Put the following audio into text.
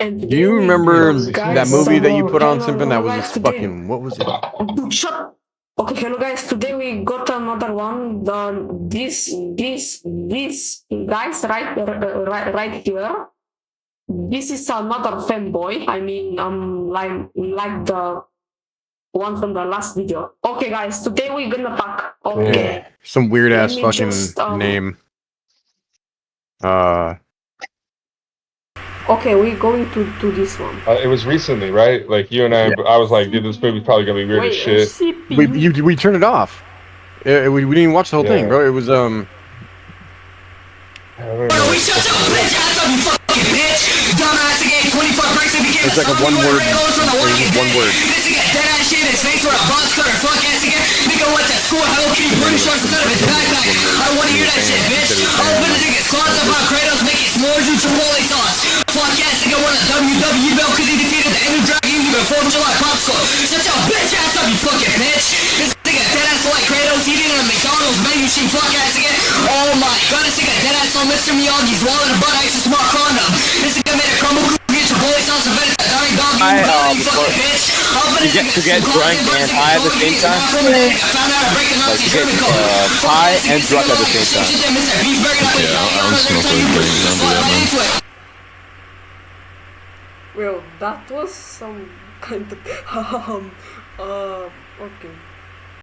And Do you remember guys, that movie that you put on, hello, Simpin? That was guys, just today. fucking. What was it? Shut. Okay, hello guys. Today we got another one. This guys right here. This is another fanboy. I mean, like the one from the last video. Okay, guys. Today we're gonna talk. Okay. Yeah, some weird ass fucking just, name. Okay, we're going to do this one. It was recently, right? Like you and I, Yeah. I was like, dude, this movie's probably gonna be weird as shit. We turned it off. We didn't even watch the whole thing, bro. It was It's like a one word. One word. Oh my god, this nigga dead ass on Mr. Miyagi's wallet and butt ice and smart condom. This nigga made a crumble get your boy sounds of it. Dying dog, you fucking bitch. To get drunk and high at the same time? Like to get high and drunk at the same time. Yeah, I don't smoke weed, but don't do that, man. Well, that was some kind of okay.